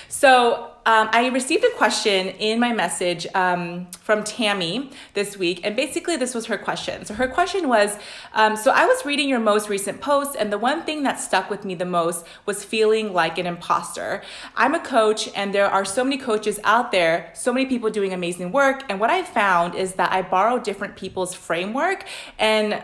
So I received a question in my message from Tammy this week, and basically this was her question. So her question was, so I was reading your most recent post, and the one thing that stuck with me the most was feeling like an imposter. I'm a coach, and there are so many coaches out there, so many people doing amazing work, and what I found is that I borrow different people's framework and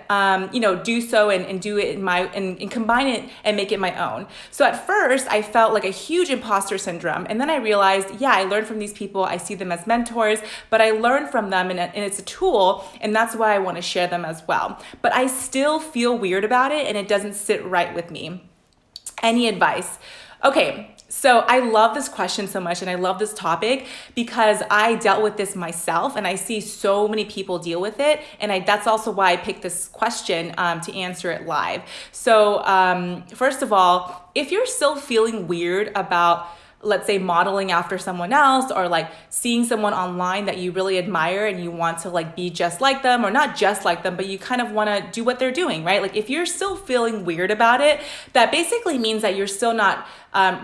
do so and do it in my and combine it and make it my own. So at first I felt like a huge imposter syndrome, and then I realized, yeah, I learned from these people. I see them as mentors, but I learned from them and it's a tool, and that's why I want to share them as well. But I still feel weird about it and it doesn't sit right with me. Any advice? Okay, so I love this question so much and I love this topic because I dealt with this myself and I see so many people deal with it, and that's also why I picked this question to answer it live. So first of all, if you're still feeling weird about, let's say, modeling after someone else, or like seeing someone online that you really admire and you want to like be just like them, or not just like them, but you kind of want to do what they're doing, right? Like if you're still feeling weird about it, that basically means that you're still not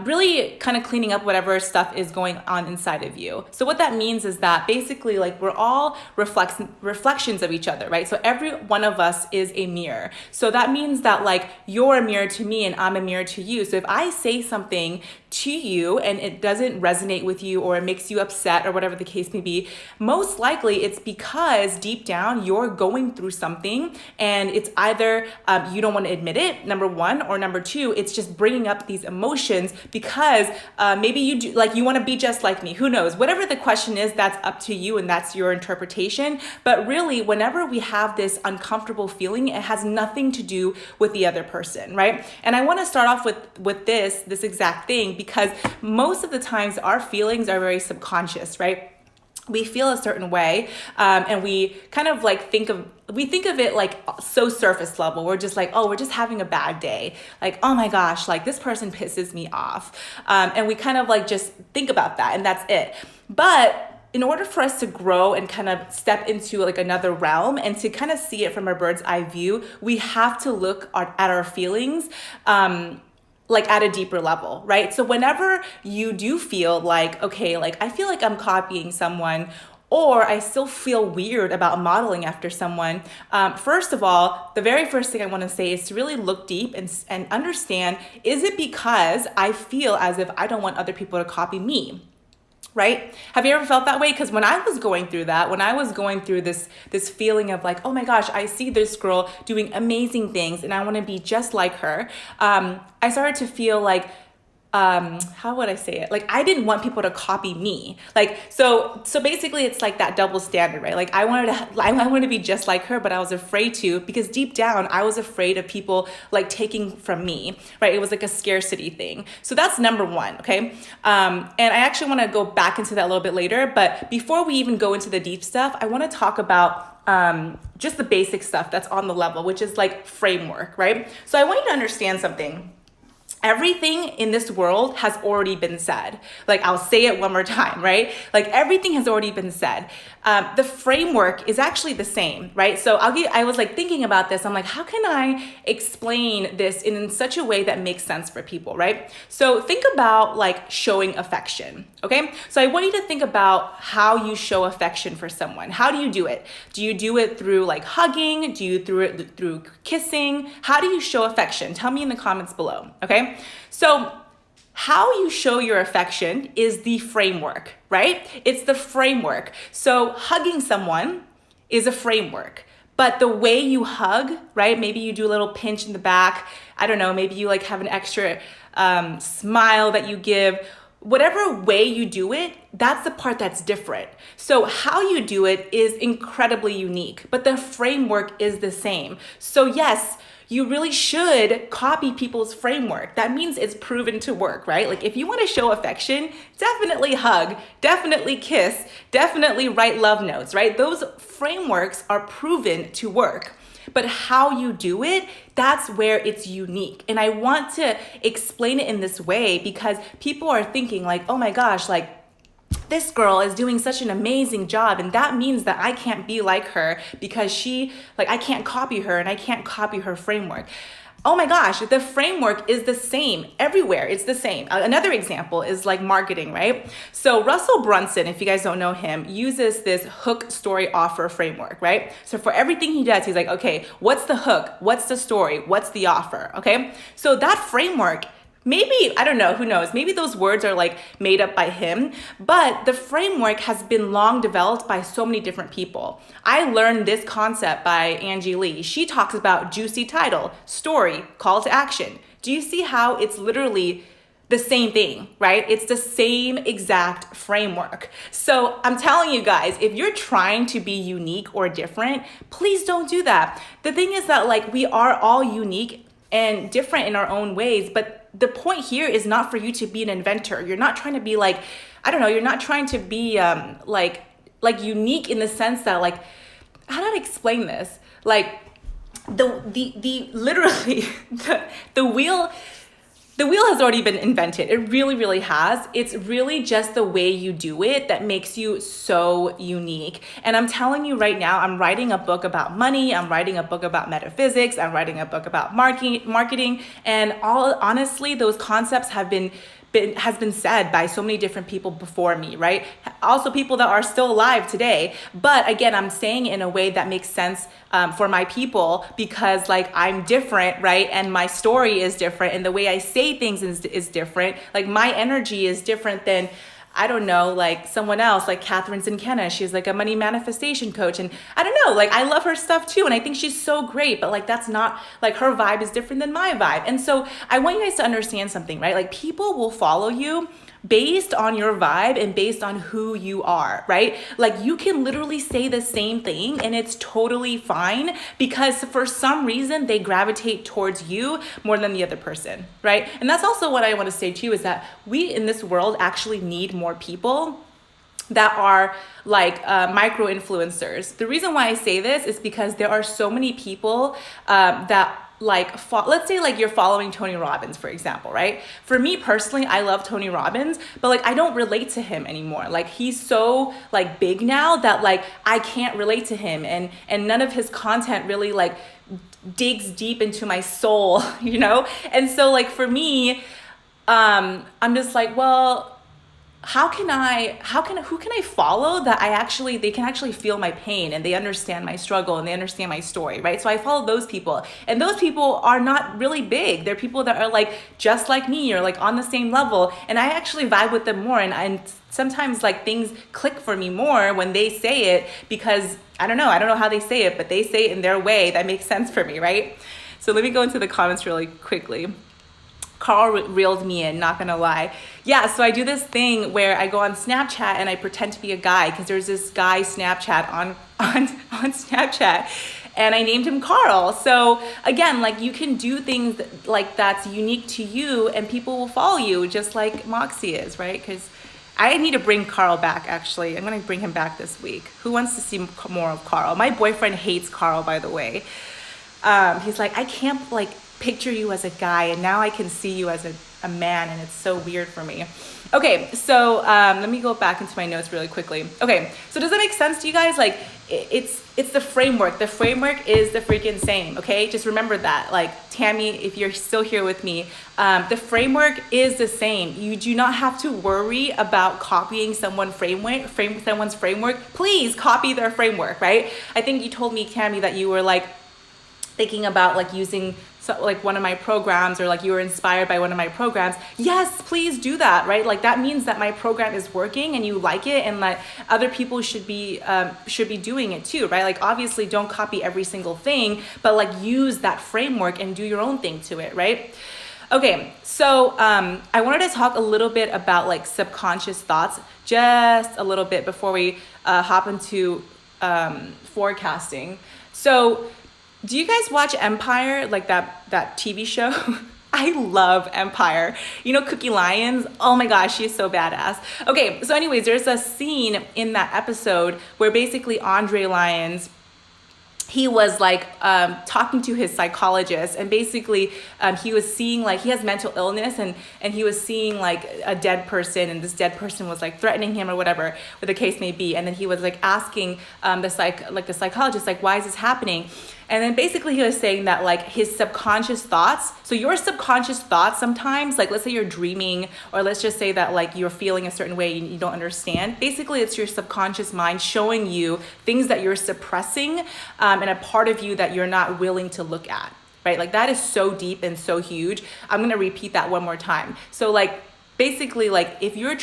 really kind of cleaning up whatever stuff is going on inside of you. So what that means is that basically like we're all reflections of each other, right? So every one of us is a mirror. So that means that like you're a mirror to me and I'm a mirror to you. So if I say something to you and it doesn't resonate with you, or it makes you upset, or whatever the case may be, most likely it's because deep down you're going through something, and it's either you don't want to admit it, number one, or number two, it's just bringing up these emotions because maybe you do, like you want to be just like me. Who knows? Whatever the question is, that's up to you and that's your interpretation. But really, whenever we have this uncomfortable feeling, it has nothing to do with the other person, right? And I want to start off with this exact thing, because most of the times our feelings are very subconscious, right? We feel a certain way, and we kind of like think of it like so surface level. We're just like, oh, we're just having a bad day. Like, oh my gosh, like this person pisses me off. And we kind of like just think about that, and that's it. But in order for us to grow and kind of step into like another realm and to kind of see it from a bird's eye view, we have to look at our feelings like at a deeper level, right? So whenever you do feel like, okay, like I feel like I'm copying someone, or I still feel weird about modeling after someone, first of all, the very first thing I want to say is to really look deep and understand, is it because I feel as if I don't want other people to copy me? Right? Have you ever felt that way? Because when I was going through that, when I was going through this feeling of like, oh my gosh, I see this girl doing amazing things and I want to be just like her, I started to feel like, how would I say it? Like I didn't want people to copy me. Like, so basically it's like that double standard, right? Like I wanted to be just like her, but I was afraid to, because deep down I was afraid of people like taking from me, right? It was like a scarcity thing. So that's number one, okay? And I actually want to go back into that a little bit later, but before we even go into the deep stuff, I want to talk about just the basic stuff that's on the level, which is like framework, right? So I want you to understand something. Everything in this world has already been said. Like I'll say it one more time, right? Like everything has already been said. The framework is actually the same, right? So I was like thinking about this. I'm like, how can I explain this in such a way that makes sense for people, right? So think about like showing affection, okay? So I want you to think about how you show affection for someone. How do you do it? Do you do it through like hugging? Do you do it through kissing? How do you show affection? Tell me in the comments below, okay? So how you show your affection is the framework, right? It's the framework. So hugging someone is a framework, but the way you hug, right? Maybe you do a little pinch in the back. I don't know, maybe you like have an extra smile that you give. Whatever way you do it, that's the part that's different. So how you do it is incredibly unique, but the framework is the same. So yes, you really should copy people's framework. That means it's proven to work, right? Like if you want to show affection, definitely hug, definitely kiss, definitely write love notes, right? Those frameworks are proven to work. But how you do it, that's where it's unique. And I want to explain it in this way because people are thinking like, oh my gosh, like this girl is doing such an amazing job, and that means that I can't be like her because I can't copy her and I can't copy her framework. oh my gosh, the framework is the same everywhere. It's the same. Another example is like marketing, right? So Russell Brunson, if you guys don't know him, uses this hook, story, offer framework, right? So for everything he does, he's like, okay, what's the hook? What's the story? What's the offer? Okay. So that framework, maybe, I don't know, who knows? Maybe those words are like made up by him, but the framework has been long developed by so many different people. I learned this concept by Angie Lee. She talks about juicy title, story, call to action. Do you see how it's literally the same thing, right? It's the same exact framework. So I'm telling you guys, if you're trying to be unique or different, please don't do that. The thing is that like we are all unique and different in our own ways, but the point here is not for you to be an inventor. You're not trying to be like, I don't know, you're not trying to be like unique in the sense that like, how do I explain this? Like the literally the wheel has already been invented. It really, really has. It's really just the way you do it that makes you so unique. And I'm telling you right now, I'm writing a book about money. I'm writing a book about metaphysics. I'm writing a book about marketing. And honestly, those concepts has been said by so many different people before me, right? Also people that are still alive today. But again, I'm saying it in a way that makes sense for my people because like I'm different, right? And my story is different and the way I say things is different. Like my energy is different than, I don't know, like someone else, like Catherine Sinkena. She's like a money manifestation coach. And I don't know, like I love her stuff too. And I think she's so great, but like that's not, like her vibe is different than my vibe. And so I want you guys to understand something, right? Like people will follow you based on your vibe and based on who you are, right? Like you can literally say the same thing and it's totally fine because for some reason they gravitate towards you more than the other person, right? And that's also what I want to say too is that we in this world actually need more people that are like micro influencers. The reason why I say this is because there are so many people that like, let's say like you're following Tony Robbins, for example, right? For me personally, I love Tony Robbins, but like I don't relate to him anymore. Like he's so like big now that like I can't relate to him and none of his content really like digs deep into my soul, you know? And so like for me, I'm just like, well, who can I follow that they can actually feel my pain and they understand my struggle and they understand my story, right? So I follow those people and those people are not really big. They're people that are like, just like me or like on the same level. And I actually vibe with them more. And sometimes like things click for me more when they say it because I don't know how they say it, but they say it in their way that makes sense for me, right? So let me go into the comments really quickly. Carl reeled me in, not gonna lie. Yeah, so I do this thing where I go on Snapchat and I pretend to be a guy because there's this guy Snapchat on Snapchat and I named him Carl. So again, like you can do things like that's unique to you and people will follow you just like Moxie is, right? Because I need to bring Carl back actually. I'm gonna bring him back this week. Who wants to see more of Carl? My boyfriend hates Carl, by the way. He's like, I can't like picture you as a guy and now I can see you as a man and it's so weird for me. Okay, so let me go back into my notes really quickly. Okay, so does that make sense to you guys? Like it's the framework. The framework is the freaking same, okay? Just remember that. Like Tammy, if you're still here with me, the framework is the same. You do not have to worry about copying someone's framework. Please copy their framework, right? I think you told me, Tammy, that you were like thinking about like using like one of my programs or like you were inspired by one of my programs. Yes, please do that, right? Like that means that my program is working and you like it and like other people should be doing it too, right? Like obviously don't copy every single thing, but like use that framework and do your own thing to it, right? Okay, so I wanted to talk a little bit about like subconscious thoughts, just a little bit before we hop into forecasting. So do you guys watch Empire, like that TV show? I love Empire. You know Cookie Lyons? Oh my gosh, she's so badass. Okay, so anyways, there's a scene in that episode where basically Andre Lyons, he was like talking to his psychologist and basically he was seeing like he has mental illness and he was seeing like a dead person and this dead person was like threatening him or whatever the case may be. And then he was like asking the psychologist like, why is this happening? And then basically he was saying that like his subconscious thoughts, so your subconscious thoughts sometimes, like let's say you're dreaming, or let's just say that like you're feeling a certain way and you don't understand. Basically it's your subconscious mind showing you things that you're suppressing, and a part of you that you're not willing to look at, right? Like that is so deep and so huge. I'm gonna repeat that one more time. So like basically like if you're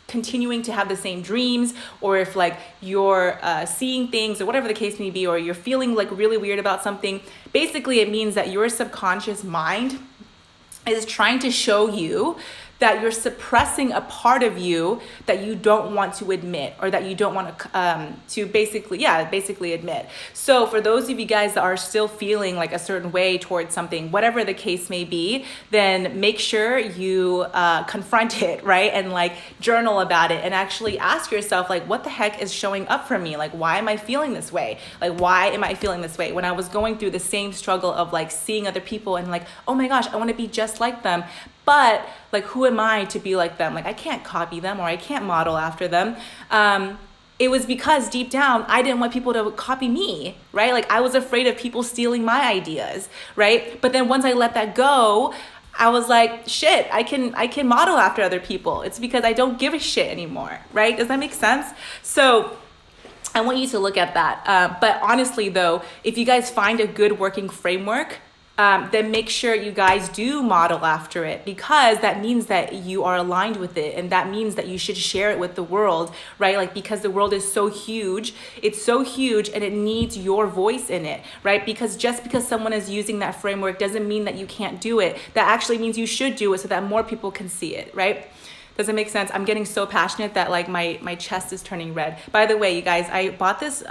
continuing to have the same dreams, or if like you're seeing things or whatever the case may be, or you're feeling like really weird about something, basically it means that your subconscious mind is trying to show you that you're suppressing a part of you that you don't want to admit, or that you don't want to basically admit. So for those of you guys that are still feeling like a certain way towards something, whatever the case may be, then make sure you confront it, right? And like journal about it and actually ask yourself like, what the heck is showing up for me? Like, why am I feeling this way? Like, why am I feeling this way? When I was going through the same struggle of like seeing other people and like, oh my gosh, I want to be just like them. But like, who am I to be like them? Like, I can't copy them, or I can't model after them. It was because deep down, I didn't want people to copy me, right? Like I was afraid of people stealing my ideas, right? But then once I let that go, I was like, shit, I can model after other people. It's because I don't give a shit anymore, right? Does that make sense? So I want you to look at that. But honestly though, if you guys find a good working framework, then make sure you guys do model after it, because that means that you are aligned with it, and that means that you should share it with the world, right? Like, because the world is so huge, it's so huge, and it needs your voice in it, right? Because just because someone is using that framework doesn't mean that you can't do it. That actually means you should do it so that more people can see it, right? Does it make sense? I'm getting so passionate that like my chest is turning red. By the way, you guys, I bought this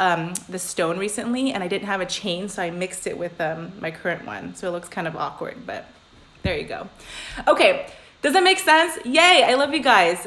stone recently, and I didn't have a chain, so I mixed it with my current one. So it looks kind of awkward, but there you go. Okay, does that make sense? Yay, I love you guys.